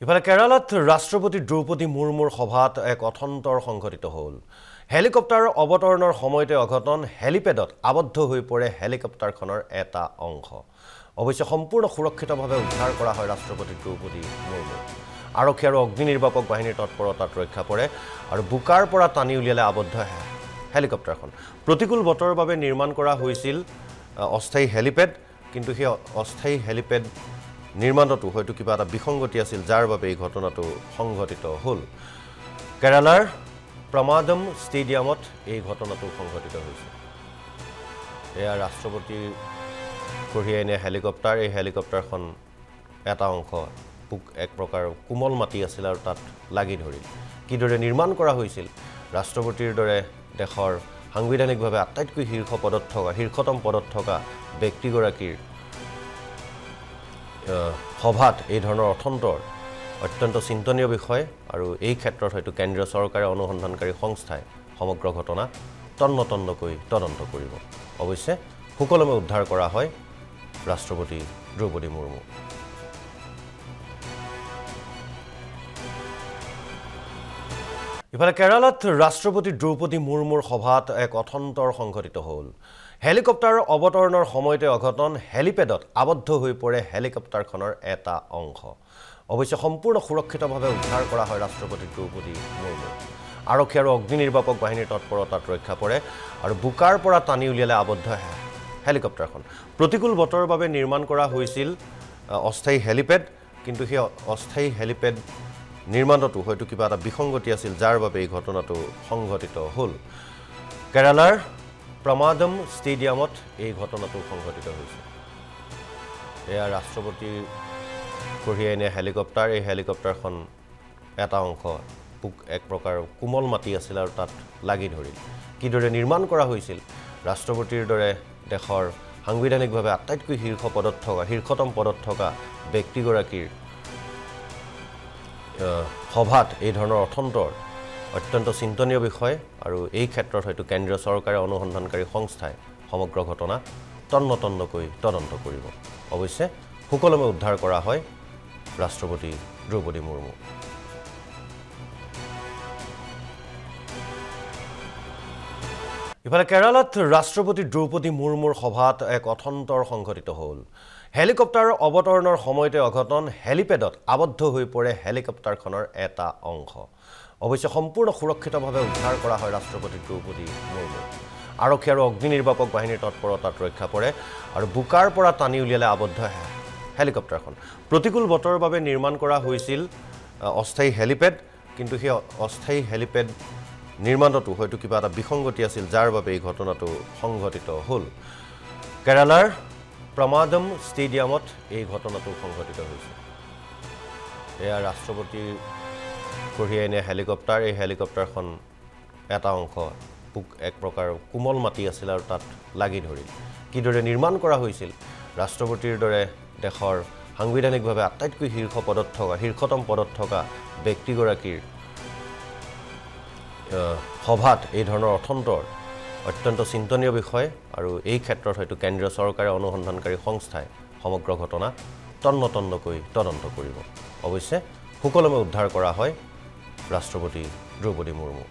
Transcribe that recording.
ইফালে কেৰালাত ৰাষ্ট্ৰপতি দ্ৰৌপদী মুৰ্মুৰ সভাত এক অথন্তৰ সংঘটিত হ'ল। হেলিকপ্টাৰৰ অৱতৰণৰ সময়তে অঘটন, হেলিপেডত আবদ্ধ হৈ পৰে হেলিকপ্টাৰখনৰ এটা অংশ। অৱশ্যে সম্পূৰ্ণ সুৰক্ষিতভাৱে উদ্ধাৰ কৰা হয় ৰাষ্ট্ৰপতি দ্ৰৌপদী মুৰ্মু। আৰক্ষী আৰু অগ্নি নিৰ্বাপক বাহিনীৰ তৎপৰতাত ৰক্ষা পৰে আৰু বুকাৰ পৰা টানি উলিয়ালে আবদ্ধ হেলিকপ্টাৰখন। প্ৰতিকূল বতৰৰ বাবে নিৰ্মাণ কৰা হৈছিল অস্থায়ী হেলিপেড, কিন্তু সেই অস্থায়ী হেলিপেড নিৰ্মাণতো হয়তো কিবা এটা বিসংগতি আছিল, যাৰ বাবে এই ঘটনাটো সংঘটিত হ'ল। কেৰালাৰ প্ৰমাদম ষ্টেডিয়ামত এই ঘটনাটো সংঘটিত হৈছিল। এয়া ৰাষ্ট্ৰপতিৰ কঢ়িয়াই নিয়া হেলিকপ্টাৰ। এই হেলিকপ্টাৰখন এটা অংশ এক প্ৰকাৰ কোমল মাটি আছিল আৰু তাত লাগি ধৰিল। কিদৰে নিৰ্মাণ কৰা হৈছিল? ৰাষ্ট্ৰপতিৰ দৰে দেশৰ সাংবিধানিকভাৱে আটাইতকৈ শীৰ্ষতম পদত থকা ব্যক্তিগৰাকীৰ সভাত এই ধৰণৰ অথন্তৰ অত্যন্ত চিন্তনীয় বিষয়, আৰু এই ক্ষেত্ৰত হয়তো কেন্দ্ৰীয় চৰকাৰে অনুসন্ধানকাৰী সংস্থাই সমগ্ৰ ঘটনা তন্নতন্নকৈ তদন্ত কৰিব। অৱশ্যে সুকলমে উদ্ধাৰ কৰা হয় ৰাষ্ট্ৰপতি দ্ৰৌপদী মুৰ্মু। ইফালে কেৰালাত ৰাষ্ট্ৰপতি দ্ৰৌপদী মুৰ্মুৰ সভাত এক অথন্তৰ সংঘটিত হ'ল। হেলিকপ্টাৰৰ অৱতৰণৰ সময়তে অঘটন, হেলিপেডত আবদ্ধ হৈ পৰে হেলিকপ্টাৰখনৰ এটা অংশ। অৱশ্যে সম্পূৰ্ণ সুৰক্ষিতভাৱে উদ্ধাৰ কৰা হয় ৰাষ্ট্ৰপতি দ্ৰৌপদী মুৰ্মু। আৰক্ষী আৰু অগ্নি নিৰ্বাপক বাহিনীৰ তৎপৰতাত ৰক্ষা পৰে আৰু বুকাৰ পৰা টানি উলিয়ালে আবদ্ধ হেলিকপ্টাৰখন। প্ৰতিকূল বতৰৰ বাবে নিৰ্মাণ কৰা হৈছিল অস্থায়ী হেলিপেড, কিন্তু সেই অস্থায়ী হেলিপেড নিৰ্মাণতো হয়তো কিবা এটা বিসংগতি আছিল, যাৰ বাবে এই ঘটনাটো সংঘটিত হ'ল। কেৰালাৰ প্ৰমাদম ষ্টেডিয়ামত এই ঘটনাটো সংঘটিত হৈছিল। এয়া ৰাষ্ট্ৰপতিৰ কঢ়িয়াই নিয়া হেলিকপ্টাৰ। এই হেলিকপ্টাৰখন এটা অংশ এক প্ৰকাৰ কোমল মাটি আছিল আৰু তাত লাগি ধৰিল। কিদৰে নিৰ্মাণ কৰা হৈছিল? ৰাষ্ট্ৰপতিৰ দৰে দেশৰ সাংবিধানিকভাৱে আটাইতকৈ শীৰ্ষতম পদত থকা ব্যক্তিগৰাকীৰ সভাত এই ধৰণৰ অথন্তৰ অত্যন্ত চিন্তনীয় বিষয়, আৰু এই ক্ষেত্ৰত হয়তো কেন্দ্ৰীয় চৰকাৰে অনুসন্ধানকাৰী সংস্থাই সমগ্ৰ ঘটনা তন্নতন্নকৈ তদন্ত কৰিব। অৱশ্যে সুকলমে উদ্ধাৰ কৰা হয় ৰাষ্ট্ৰপতি দ্ৰৌপদী মুৰ্মু। ইফালে কেৰালাত ৰাষ্ট্ৰপতি দ্ৰৌপদী মুৰ্মুৰ সভাত এক অথন্তৰ সংঘটিত হ'ল। হেলিকপ্টাৰৰ অৱতৰণৰ সময়তে অঘটন, হেলিপেডত আবদ্ধ হৈ পৰে হেলিকপ্টাৰখনৰ এটা অংশ। অৱশ্যে সম্পূৰ্ণ সুৰক্ষিতভাৱে উদ্ধাৰ কৰা হয় ৰাষ্ট্ৰপতি দ্ৰৌপদী মুৰ্মু। আৰক্ষী আৰু অগ্নি নিৰ্বাপক বাহিনীৰ তৎপৰতাত ৰক্ষা পৰে আৰু বুকাৰ পৰা টানি উলিয়ালে আবদ্ধ হেলিকপ্টাৰখন। প্ৰতিকূল বতৰৰ বাবে নিৰ্মাণ কৰা হৈছিল অস্থায়ী হেলিপেড, কিন্তু সেই অস্থায়ী হেলিপেড নিৰ্মাণতো হয়তো কিবা এটা বিসংগতি আছিল, যাৰ বাবে এই ঘটনাটো সংঘটিত হ'ল। কেৰালাৰ প্ৰমাদম ষ্টেডিয়ামত এই ঘটনাটো সংঘটিত হৈছিল। এয়া ৰাষ্ট্ৰপতিৰ কঢ়িয়াই নিয়া হেলিকপ্টাৰ। এই হেলিকপ্টাৰখন এটা অংশ এক প্ৰকাৰ কোমল মাটি আছিল আৰু তাত লাগি ধৰিল। কিদৰে নিৰ্মাণ কৰা হৈছিল? ৰাষ্ট্ৰপতিৰ দৰে দেশৰ সাংবিধানিকভাৱে আটাইতকৈ শীৰ্ষতম পদত থকা ব্যক্তিগৰাকীৰ সভাত এই ধৰণৰ অথন্তৰ অত্যন্ত চিন্তনীয় বিষয়, আৰু এই ক্ষেত্ৰত হয়তো কেন্দ্ৰীয় চৰকাৰে অনুসন্ধানকাৰী সংস্থাই সমগ্ৰ ঘটনা তন্নতন্নকৈ তদন্ত কৰিব। অৱশ্যে সুকলমে উদ্ধাৰ কৰা হয় ৰাষ্ট্ৰপতি দ্ৰৌপদী মুৰ্মু।